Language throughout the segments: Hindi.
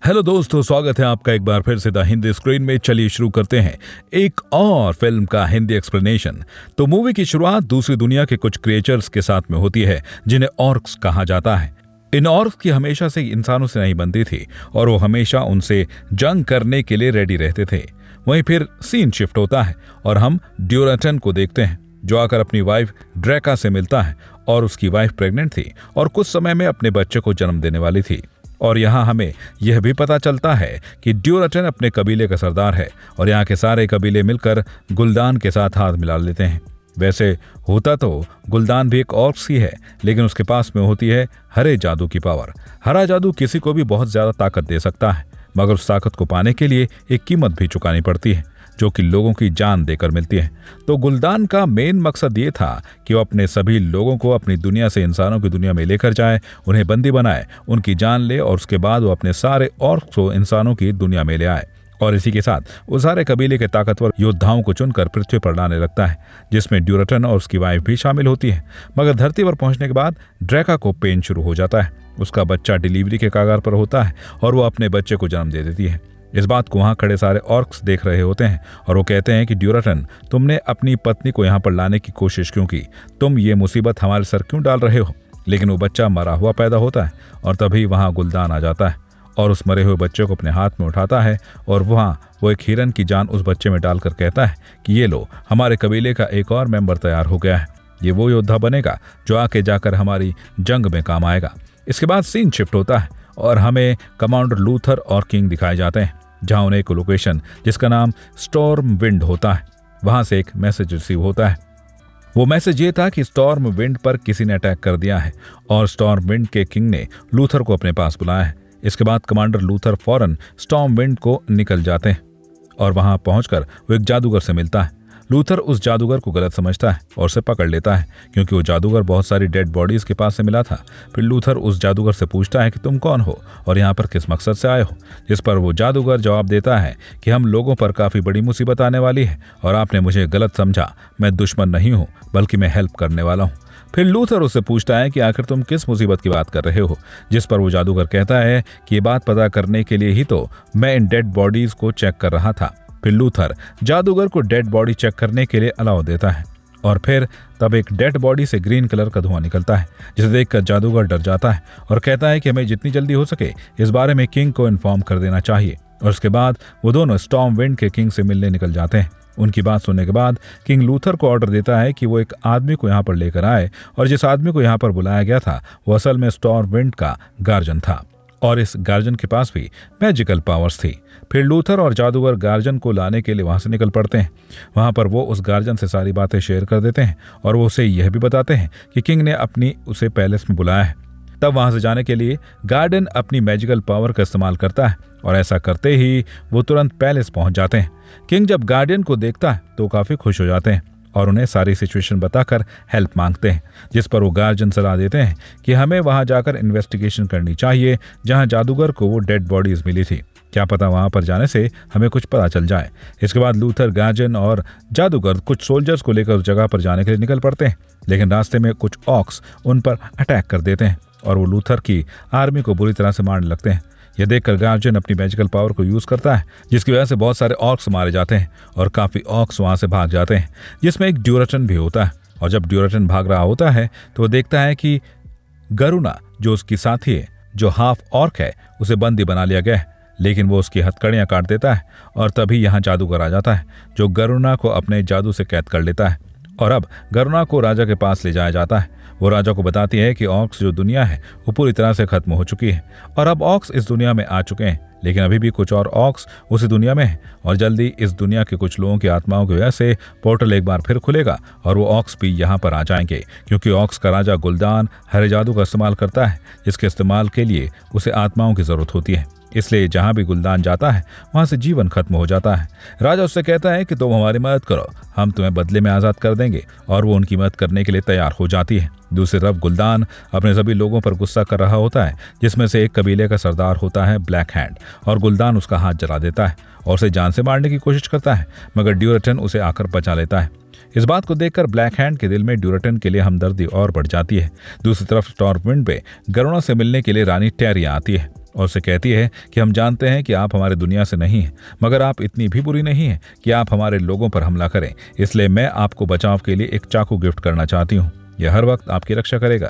हेलो दोस्तों, स्वागत है आपका एक बार फिर से द हिंदी स्क्रीन में। चलिए शुरू करते हैं एक और फिल्म का हिंदी एक्सप्लेनेशन। तो मूवी की शुरुआत दूसरी दुनिया के कुछ क्रिएचर्स के साथ में होती है जिन्हें ऑर्क्स कहा जाता है। इन ऑर्क्स की हमेशा से इंसानों से नहीं बनती थी और वो हमेशा उनसे जंग करने के लिए रेडी रहते थे। वहीं फिर सीन शिफ्ट होता है और हम ड्यूराटन को देखते हैं जो आकर अपनी वाइफ ड्रैका से मिलता है और उसकी वाइफ प्रेग्नेंट थी और कुछ समय में अपने बच्चे को जन्म देने वाली थी। और यहाँ हमें यह भी पता चलता है कि ड्यूराटन अपने कबीले का सरदार है और यहाँ के सारे कबीले मिलकर गुलदान के साथ हाथ मिला लेते हैं। वैसे होता तो गुलदान भी एक ऑर्क्स ही है, लेकिन उसके पास में होती है हरे जादू की पावर। हरा जादू किसी को भी बहुत ज्यादा ताकत दे सकता है, मगर उस ताकत को पाने के लिए एक कीमत भी चुकानी पड़ती है जो कि लोगों की जान देकर मिलती है। तो गुलदान का मेन मकसद ये था कि वो अपने सभी लोगों को अपनी दुनिया से इंसानों की दुनिया में लेकर जाए, उन्हें बंदी बनाए, उनकी जान ले और उसके बाद वो अपने सारे ऑर्क्स को इंसानों की दुनिया में ले आए। और इसी के साथ वो सारे कबीले के ताकतवर योद्धाओं को चुनकर पृथ्वी पर लाने लगता है, जिसमें ड्यूराटन और उसकी वाइफ भी शामिल होती है। मगर धरती पर पहुंचने के बाद ड्रैका को पेन शुरू हो जाता है। उसका बच्चा डिलीवरी के कगार पर होता है और वो अपने बच्चे को जन्म दे देती है। इस बात को वहां खड़े सारे ऑर्क्स देख रहे होते हैं और वो कहते हैं कि ड्यूराटन, तुमने अपनी पत्नी को यहाँ पर लाने की कोशिश क्यों की? तुम ये मुसीबत हमारे सर क्यों डाल रहे हो? लेकिन वो बच्चा मरा हुआ पैदा होता है और तभी वहां गुलदान आ जाता है और उस मरे हुए बच्चे को अपने हाथ में उठाता है और वहां वो एक हिरन की जान उस बच्चे में डालकर कहता है कि ये लो, हमारे कबीले का एक और मेंबर तैयार हो गया है। ये वो योद्धा बनेगा जो आके जाकर हमारी जंग में काम आएगा। इसके बाद सीन शिफ्ट होता है और हमें कमांडर लूथर और किंग दिखाए जाते हैं, जहां उन्हें एक लोकेशन जिसका नाम स्टॉर्म विंड होता है, वहां से एक मैसेज रिसीव होता है। वो मैसेज ये था कि स्टॉर्म विंड पर किसी ने अटैक कर दिया है और स्टॉर्म विंड के किंग ने लूथर को अपने पास बुलाया है। इसके बाद कमांडर लूथर फौरन स्टॉर्म विंड को निकल जाते हैं और वहां पहुंचकर वो एक जादूगर से मिलता है। लूथर उस जादूगर को गलत समझता है और उसे पकड़ लेता है क्योंकि वो जादूगर बहुत सारी डेड बॉडीज के पास से मिला था। फिर लूथर उस जादूगर से पूछता है कि तुम कौन हो और यहाँ पर किस मकसद से आए हो, जिस पर वो जादूगर जवाब देता है कि हम लोगों पर काफ़ी बड़ी मुसीबत आने वाली है और आपने मुझे गलत समझा। मैं दुश्मन नहीं हूँ बल्कि मैं हेल्प करने वाला हूँ। फिर लूथर उससे पूछता है कि आखिर तुम किस मुसीबत की बात कर रहे हो, जिस पर वो जादूगर कहता है कि ये बात पता करने के लिए ही तो मैं इन डेड बॉडीज को चेक कर रहा था। फिर लूथर जादूगर को डेड बॉडी चेक करने के लिए अलाउ देता है और फिर तब एक डेड बॉडी से ग्रीन कलर का धुआं निकलता है, जिसे देखकर जादूगर डर जाता है और कहता है कि हमें जितनी जल्दी हो सके इस बारे में किंग को इन्फॉर्म कर देना चाहिए। और उसके बाद वो दोनों स्टॉर्म विंड के किंग से मिलने निकल जाते हैं। उनकी बात सुनने के बाद किंग लूथर को ऑर्डर देता है कि वो एक आदमी को यहाँ पर लेकर आए और जिस आदमी को यहाँ पर बुलाया गया था वो असल में स्टॉर्म विंड का गार्जियन था और इस गार्जियन के पास भी मैजिकल पावर्स थी। फिर लूथर और जादूगर गार्जियन को लाने के लिए वहां से निकल पड़ते हैं। वहां पर वो उस गार्जियन से सारी बातें शेयर कर देते हैं और वो उसे यह भी बताते हैं कि किंग ने अपनी उसे पैलेस में बुलाया है। तब वहां से जाने के लिए गार्डियन अपनी मैजिकल पावर का इस्तेमाल करता है और ऐसा करते ही वो तुरंत पैलेस पहुंच जाते हैं। किंग जब गार्डियन को देखता है तो काफी खुश हो जाते हैं और उन्हें सारी सिचुएशन बताकर हेल्प मांगते हैं, जिस पर वो गार्जियन सलाह देते हैं कि हमें वहां जाकर इन्वेस्टिगेशन करनी चाहिए जहां जादूगर को वो डेड बॉडीज मिली थी। क्या पता वहां पर जाने से हमें कुछ पता चल जाए। इसके बाद लूथर, गार्जियन और जादूगर कुछ सोल्जर्स को लेकर उस जगह पर जाने के लिए निकल पड़ते हैं, लेकिन रास्ते में कुछ ऑक्स उन पर अटैक कर देते हैं और वो लूथर की आर्मी को बुरी तरह से मारने लगते हैं। यह देखकर गार्जियन अपनी मैजिकल पावर को यूज करता है, जिसकी वजह से बहुत सारे ऑक्स मारे जाते हैं और काफी ऑक्स वहां से भाग जाते हैं, जिसमें एक ड्यूराटन भी होता है। और जब ड्यूराटन भाग रहा होता है तो वो देखता है कि गरुना जो उसकी साथी है, जो हाफ ऑर्क है, उसे बंदी बना लिया गया है, लेकिन वो उसकी हथकड़ियां काट देता है और तभी यहाँ जादूगर आ जाता है जो गरुना को अपने जादू से कैद कर लेता है और अब गरुना को राजा के पास ले जाया जाता है। वो राजा को बताती है कि ऑक्स जो दुनिया है वो पूरी तरह से खत्म हो चुकी है और अब ऑक्स इस दुनिया में आ चुके हैं, लेकिन अभी भी कुछ और ऑक्स उसी दुनिया में है और जल्दी इस दुनिया के कुछ लोगों की आत्माओं की वजह से पोर्टल एक बार फिर खुलेगा और वो ऑक्स भी यहाँ पर आ जाएंगे, क्योंकि ऑक्स का राजा गुलदान हरे जादू का इस्तेमाल करता है, जिसके इस्तेमाल के लिए उसे आत्माओं की जरूरत होती है। इसलिए जहां भी गुलदान जाता है वहां से जीवन खत्म हो जाता है। राजा उससे कहता है कि तुम हमारी मदद करो, हम तुम्हें बदले में आज़ाद कर देंगे और वो उनकी मदद करने के लिए तैयार हो जाती है। दूसरी तरफ गुलदान अपने सभी लोगों पर गुस्सा कर रहा होता है, जिसमें से एक कबीले का सरदार होता है ब्लैक हैंड, और गुलदान उसका हाथ जला देता है और उसे जान से मारने की कोशिश करता है, मगर ड्यूराटन उसे आकर बचा लेता है। इस बात को देखकर ब्लैक हैंड के दिल में ड्यूराटन के लिए हमदर्दी और बढ़ जाती है। दूसरी तरफ स्टॉर्म विंड पे गरुणा से मिलने के लिए रानी टेरिया आती है और उसे कहती है कि हम जानते हैं कि आप हमारे दुनिया से नहीं हैं, मगर आप इतनी भी बुरी नहीं हैं कि आप हमारे लोगों पर हमला करें, इसलिए मैं आपको बचाव के लिए एक चाकू गिफ्ट करना चाहती हूँ। यह हर वक्त आपकी रक्षा करेगा।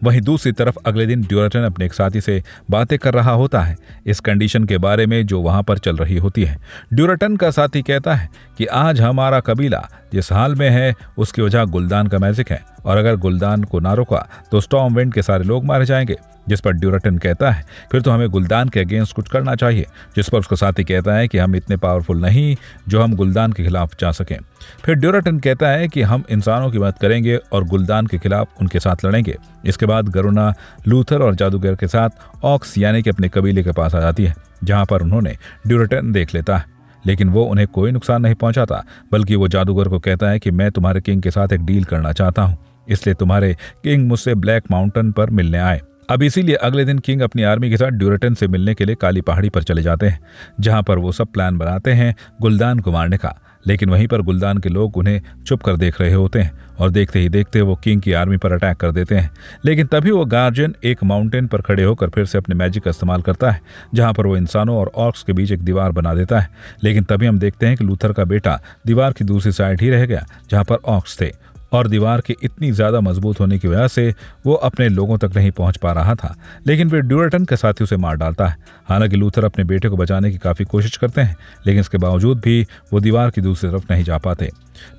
वहीं दूसरी तरफ अगले दिन ड्यूरेटन अपने एक साथी से बातें कर रहा होता है इस कंडीशन के बारे में जो वहां पर चल रही होती है। ड्यूरेटन का साथी कहता है कि आज हमारा कबीला जिस हाल में है उसकी वजह गुलदान का मैजिक है, और अगर गुलदान को ना रोका तो स्टॉर्म विंड के सारे लोग मारे जाएंगे। जिस पर ड्यूरेटन कहता है फिर तो हमें गुलदान के अगेंस्ट कुछ करना चाहिए। जिस पर उसका साथी कहता है कि हम इतने पावरफुल नहीं जो हम गुलदान के खिलाफ जा सकें। फिर ड्यूरेटन कहता है कि हम इंसानों की मदद करेंगे और गुलदान के खिलाफ उनके साथ लड़ेंगे। इसके बाद गरुणा लूथर और जादूगर के साथ ऑक्स यानी कि अपने कबीले के पास आ जाती है, जहां पर उन्होंने ड्यूरेटन देख लेता है, लेकिन वो उन्हें कोई नुकसान नहीं पहुंचाता, बल्कि वो जादूगर को कहता है कि मैं तुम्हारे किंग के साथ एक डील करना चाहता हूं, इसलिए तुम्हारे किंग मुझसे ब्लैक माउंटेन पर मिलने आए। अब इसीलिए अगले दिन किंग अपनी आर्मी के साथ ड्यूरेटन से मिलने के लिए काली पहाड़ी पर चले जाते हैं, जहां पर वो सब प्लान बनाते हैं गुलदान को मारने का। लेकिन वहीं पर गुलदान के लोग उन्हें चुप कर देख रहे होते हैं और देखते ही देखते वो किंग की आर्मी पर अटैक कर देते हैं। लेकिन तभी वो गार्जियन एक माउंटेन पर खड़े होकर फिर से अपने मैजिक का इस्तेमाल करता है, जहां पर वो इंसानों और ऑर्क्स के बीच एक दीवार बना देता है। लेकिन तभी हम देखते हैं कि लूथर का बेटा दीवार की दूसरी साइड ही रह गया जहां पर ऑर्क्स थे, और दीवार के इतनी ज्यादा मजबूत होने की वजह से वो अपने लोगों तक नहीं पहुंच पा रहा था। लेकिन फिर ड्यूरेटन के साथी उसे मार डालता है। हालांकि लूथर अपने बेटे को बचाने की काफी कोशिश करते हैं, लेकिन इसके बावजूद भी वो दीवार की दूसरी तरफ नहीं जा पाते।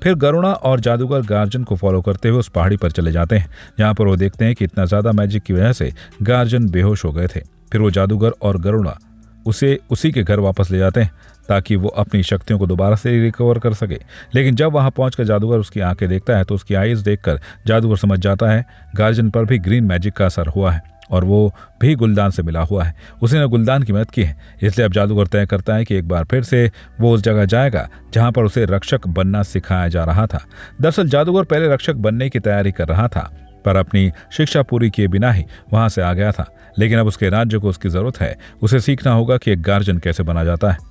फिर गरुणा और जादूगर गार्जियन को फॉलो करते हुए उस पहाड़ी पर चले जाते हैं, जहां पर वो देखते हैं कि इतना ज्यादा मैजिक की वजह से गार्जियन बेहोश हो गए थे। फिर वो जादूगर और गरुणा उसे उसी के घर वापस ले जाते हैं ताकि वो अपनी शक्तियों को दोबारा से रिकवर कर सके। लेकिन जब वहां पहुंचकर जादूगर उसकी आंखें देखता है तो उसकी आईज देखकर जादूगर समझ जाता है गार्जियन पर भी ग्रीन मैजिक का असर हुआ है और वो भी गुलदान से मिला हुआ है। उसने गुलदान की मदद की है, इसलिए अब जादूगर तय करता है कि एक बार फिर से वो उस जगह जाएगा जहां पर उसे रक्षक बनना सिखाया जा रहा था। दरअसल जादूगर पहले रक्षक बनने की तैयारी कर रहा था, पर अपनी शिक्षा पूरी किए बिना ही वहां से आ गया था। लेकिन अब उसके राज्य को उसकी जरूरत है, उसे सीखना होगा कि एक गार्जियन कैसे बना जाता है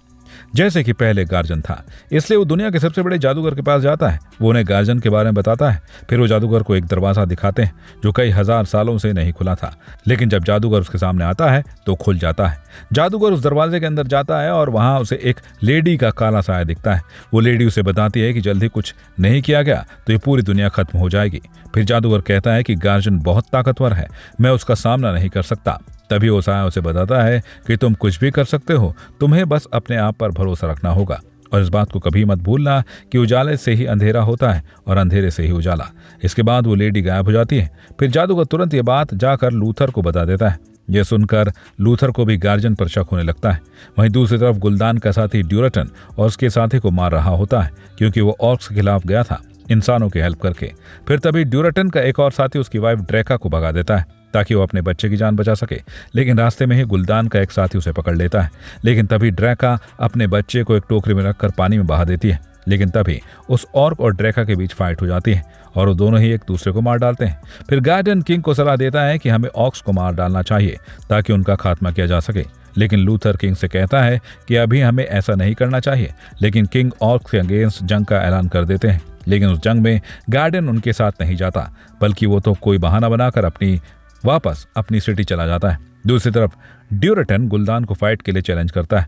जैसे कि पहले गार्जियन था। इसलिए वो दुनिया के सबसे बड़े जादूगर के पास जाता है। वो उन्हें गार्जियन के बारे में बताता है। फिर वो जादूगर को एक दरवाजा दिखाते हैं जो कई हजार सालों से नहीं खुला था, लेकिन जब जादूगर उसके सामने आता है तो खुल जाता है। जादूगर उस दरवाजे के अंदर जाता है और वहां उसे एक लेडी का काला साया दिखता है। वो लेडी उसे बताती है कि जल्दी कुछ नहीं किया गया तो ये पूरी दुनिया खत्म हो जाएगी। फिर जादूगर कहता है कि गार्जियन बहुत ताकतवर है, मैं उसका सामना नहीं कर सकता। तभी वो साया उसे बताता है कि तुम कुछ भी कर सकते हो, तुम्हें बस अपने आप पर भरोसा रखना होगा, और इस बात को कभी मत भूलना कि उजाले से ही अंधेरा होता है और अंधेरे से ही उजाला। इसके बाद वो लेडी गायब हो जाती है। फिर जादूगर तुरंत ये बात जाकर लूथर को बता देता है। यह सुनकर लूथर को भी गार्जियन पर शक होने लगता है। वहीं दूसरी तरफ गुलदान का साथी ड्यूरेटन और उसके साथी को मार रहा होता है क्योंकि वो ऑर्क्स के खिलाफ गया था इंसानों की हेल्प करके। फिर तभी ड्यूरेटन का एक और साथी उसकी वाइफ ड्रैका को भगा देता है ताकि वो अपने बच्चे की जान बचा सके। लेकिन रास्ते में ही गुलदान का एक साथी उसे पकड़ लेता है। लेकिन तभी ड्रैका अपने बच्चे को एक टोकरी में रखकर पानी में बहा देती है। लेकिन तभी उस ऑर्क और ड्रैका के बीच फाइट हो जाती है और वो दोनों ही एक दूसरे को मार डालते हैं। फिर गार्डियन किंग को सलाह देता है कि हमें ऑक्स को मार डालना चाहिए ताकि उनका खात्मा किया जा सके। लेकिन लूथर किंग से कहता है कि अभी हमें ऐसा नहीं करना चाहिए। लेकिन किंग ऑर्क के अगेंस्ट जंग का ऐलान कर देते हैं। लेकिन उस जंग में गार्डियन उनके साथ नहीं जाता, बल्कि वो तो कोई बहाना बनाकर वापस अपनी सिटी चला जाता है। दूसरी तरफ ड्यूरेटन गुलदान को फाइट के लिए चैलेंज करता है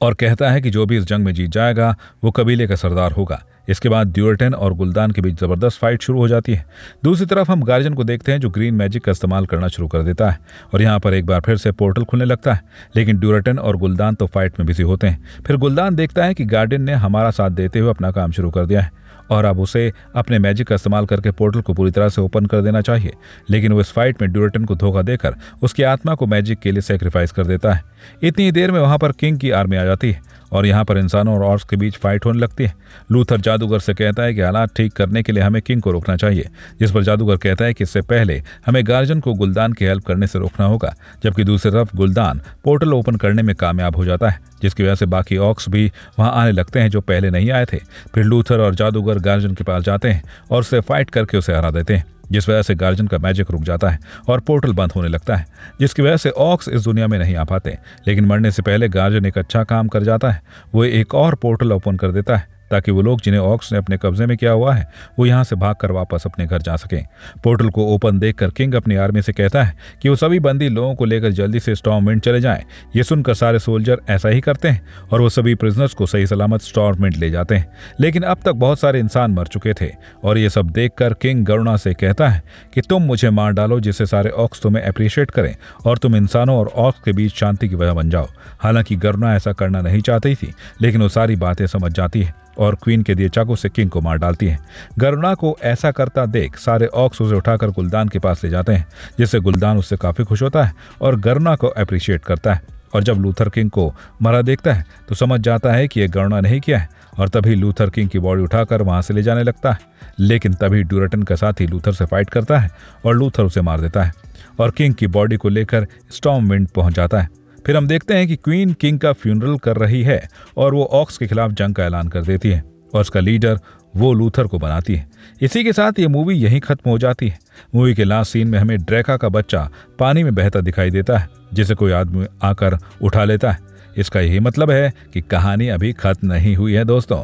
और कहता है कि जो भी इस जंग में जीत जाएगा वो कबीले का सरदार होगा। इसके बाद ड्यूरेटन और गुलदान के बीच जबरदस्त फाइट शुरू हो जाती है। दूसरी तरफ हम गार्जियन को देखते हैं जो ग्रीन मैजिक का इस्तेमाल करना शुरू कर देता है और यहाँ पर एक बार फिर से पोर्टल खुलने लगता है। लेकिन ड्यूरेटन और गुलदान तो फाइट में बिजी होते हैं। फिर गुलदान देखता है कि गार्डियन ने हमारा साथ देते हुए अपना काम शुरू कर दिया है और अब उसे अपने मैजिक का इस्तेमाल करके पोर्टल को पूरी तरह से ओपन कर देना चाहिए। लेकिन वो इस फाइट में ड्यूरेटन को धोखा देकर उसकी आत्मा को मैजिक के लिए सेक्रीफाइस कर देता है। इतनी देर में वहां पर किंग की आर्मी आ जाती है और यहाँ पर इंसानों और ऑर्क्स के बीच फाइट होने लगती है। लूथर जादूगर से कहता है कि हालात ठीक करने के लिए हमें किंग को रोकना चाहिए, जिस पर जादूगर कहता है कि इससे पहले हमें गार्जियन को गुलदान की हेल्प करने से रोकना होगा। जबकि दूसरी तरफ गुलदान पोर्टल ओपन करने में कामयाब हो जाता है, जिसकी वजह से बाकी ऑर्क्स भी वहां आने लगते हैं जो पहले नहीं आए थे। फिर लूथर और जादूगर गार्जियन के पास जाते हैं और उससे फाइट करके उसे हरा देते हैं, जिस वजह से गार्जियन का मैजिक रुक जाता है और पोर्टल बंद होने लगता है, जिसकी वजह से ऑक्स इस दुनिया में नहीं आ पाते। लेकिन मरने से पहले गार्जियन एक अच्छा काम कर जाता है। वो एक और पोर्टल ओपन कर देता है ताकि वो लोग जिन्हें ऑक्स ने अपने कब्जे में किया हुआ है वो यहाँ से भागकर वापस अपने घर जा सकें। पोर्टल को ओपन देखकर किंग अपनी आर्मी से कहता है कि वो सभी बंदी लोगों को लेकर जल्दी से स्टॉर्मविंड चले जाएं। ये सुनकर सारे सोल्जर ऐसा ही करते हैं और वो सभी प्रिजनर्स को सही सलामत स्टॉर्मविंड ले जाते हैं। लेकिन अब तक बहुत सारे इंसान मर चुके थे और ये सब देखकर किंग गरुणा से कहता है कि तुम मुझे मार डालो जिससे सारे ऑक्स तुम्हें अप्रिशिएट करें और तुम इंसानों और ऑक्स के बीच शांति की वजह बन जाओ। हालांकि गरुणा ऐसा करना नहीं चाहती थी, लेकिन वो सारी बातें समझ जाती है और क्वीन के दिए चाकू से किंग को मार डालती है। गरुणा को ऐसा करता देख सारे ऑक्स उसे उठाकर गुलदान के पास ले जाते हैं, जिससे गुलदान उससे काफी खुश होता है और गरुणा को अप्रिशिएट करता है। और जब लूथर किंग को मरा देखता है तो समझ जाता है कि यह गरुणा नहीं किया है और तभी लूथर किंग की बॉडी उठाकर वहां से ले जाने लगता है। लेकिन तभी ड्यूरेटन का साथी लूथर से फाइट करता है और लूथर उसे मार देता है और किंग की बॉडी को लेकर स्टॉर्मविंड पहुंच जाता है। फिर हम देखते हैं कि क्वीन किंग का फ्यूनरल कर रही है और वो ऑक्स के खिलाफ जंग का ऐलान कर देती है और उसका लीडर वो लूथर को बनाती है। इसी के साथ ये मूवी यहीं खत्म हो जाती है। मूवी के लास्ट सीन में हमें ड्रैका का बच्चा पानी में बहता दिखाई देता है, जिसे कोई आदमी आकर उठा लेता है। इसका यही मतलब है कि कहानी अभी खत्म नहीं हुई है दोस्तों।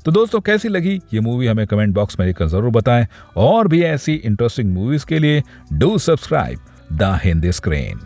तो दोस्तों कैसी लगी ये मूवी हमें कमेंट बॉक्स में लिखकर जरूर बताएं और भी ऐसी इंटरेस्टिंग मूवीज के लिए do subscribe the Hindi screen.